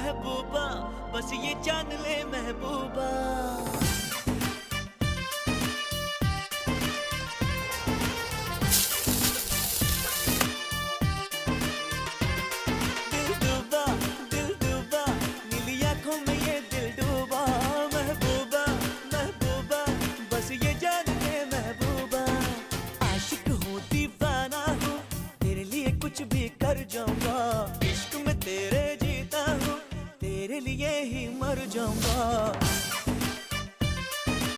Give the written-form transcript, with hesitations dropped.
महबूबा, बस ये जान ले महबूबा। दिल डूबा, दिल डूबा, नीली आंखों में ये दिल डूबा। महबूबा, महबूबा, बस ये जान ले महबूबा। आशिक हूँ, दीवाना हूँ, तेरे लिए कुछ भी कर जाऊंगा। इश्क में तेरे जीता हूँ, तेरे लिए ही मर जाऊंगा।